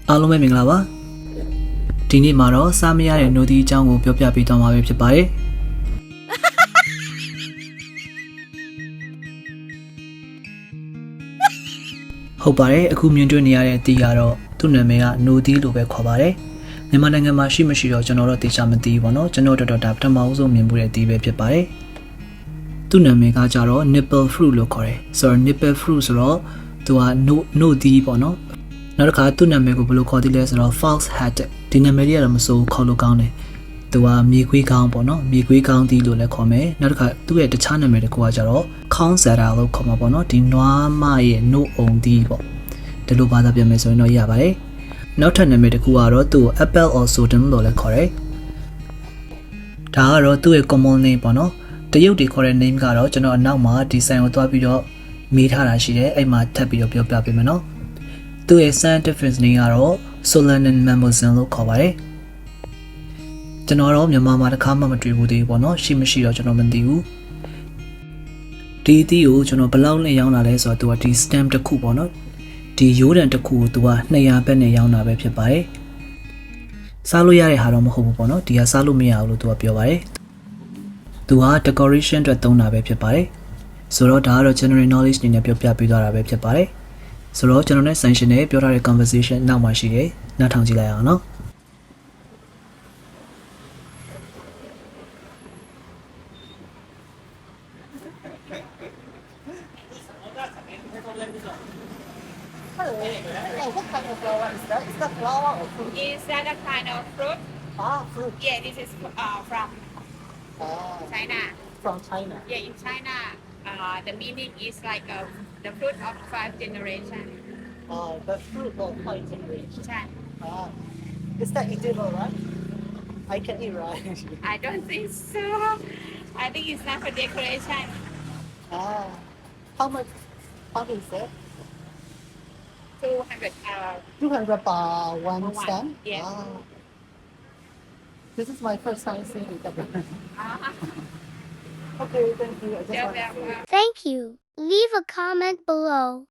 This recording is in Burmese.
အားလုံးပဲမင်္ဂလာပါဒီနေ့မှာတော့စားမရတဲ့နိုဒီအကြောင်းကိုပြောပြပေးသွားမှာပဲဖြစ်ပါတယ်ဟုတ်ပါတယ်အခုမြင်တွေ့နေရတဲ့အတီးကတော့သူ့နာမည်ကနိုဒီလို့ပဲခေါ်ပါတယ်မြန်မာနိုင်ငံမှာရှိမရှိတော့ကျွန်တော်တို့သိချာမသိဘူးပေါ့နော်ကျွန်တော်တော်ဒါပထမဆုံးမြင်မှုတဲ့အတီးပဲဖြစ်ပါတယ်သူ့နာမည်ကကြတော့ nipple fruit လို့ခေါ်တယ်ဆိုတော့ nipple fruit ဆိုတော့သူကနိုဒီပေါ့နော်နောက်တစ်ခါသူ့နာမည်ကိုဘယ်လိုခေါ်သလဲဆိုတော့ fox hat ဒီနာမည်လေးကတော့မစိုးခေါ်လို့ကောင်းတယ်သူကမြေခွေးကောင်းပေါ့နော်မြေခွေးကောင်းတီးလို့လည်းခေါ်မယ်နောက်တစ်ခါသူ့ရဲ့တခြားနာမည်တစ်ခုကကြတော့ခေါင်းဆရာလို့ခေါ်မှာပေါ့နော်ဒီနွားမရဲ့နို့အုံတီးပေါ့ဒီလိုဘာသာပြန်မယ်ဆိုရင်တော့ရပါတယ်နောက်ထပ်နာမည်တစ်ခုကတော့သူ့ကို apple or sodam လို့လည်းခေါ်တယ်ဒါကတော့သူ့ရဲ့ common name ပေါ့နော်တရုတ်တွေခေါ်တဲ့ name ကတော့ကျွန်တော်အနောက်မှာဒီဆိုင်ကိုသွားပြီးတော့မေးထားတာရှိတယ်အဲ့မှာထပ်ပြီးတော့ပြောပြပေးမယ်နော်သူ့ရဲ့ scientific name ကတော့ Solanum mammosum လို့ခေါ်ပါတယ်ကျွန်တော်တော့မြန်မာမှာတစ်ခါမှမတွေ့ဘူးသေးဘူးပေါ့နော်ရှိမရှိတော့ကျွန်တော်မသိဘူးဒီအသီးကိုကျွန်တော်ဘယ်လောက်နဲ့ရောင်းတာလဲဆိုတော့သူကဒီ stem တစ်ခုပေါ့နော်ဒီရိုးတံတစ်ခုကိုသူက200ဘက်နဲ့ရောင်းတာပဲဖြစ်ပါတယ်စားလို့ရတဲ့ဟာတော့မဟုတ်ဘူးပေါ့နော်ဒီကစားလို့မရဘူးလို့သူကပြောပါတယ်သူက decoration အတွက်သုံးတာပဲဖြစ်ပါတယ်ဆိုတော့ဒါကတော့ general knowledge အနေနဲ့ပြောပြပေးသွားတာပဲဖြစ်ပါတယ်ဆိုတော့ကျွန်တော်နဲ့ sanction နဲ့ပြောထားတဲ့ conversation နောက်မှရှိတယ်နားထောင်ကြည့်လိုက်အောင်နော်What kind of flower is that? Is that flower or fruit? Is that a kind of fruit? Fruit. Yeah, this is from China. From China. Yeah, in China, the meaning is like the fruit of 5 generations. The fruit of 5 generations. China. Is that edible, right? I can eat, right? I don't think so. I think it's not for decoration. How much? How much is that? 200. 200 baht one One, stem? yeah. This is my first time seeing it. Uh-huh. Okay, thank you. I just You're want to say. welcome. Thank you. Leave a comment below.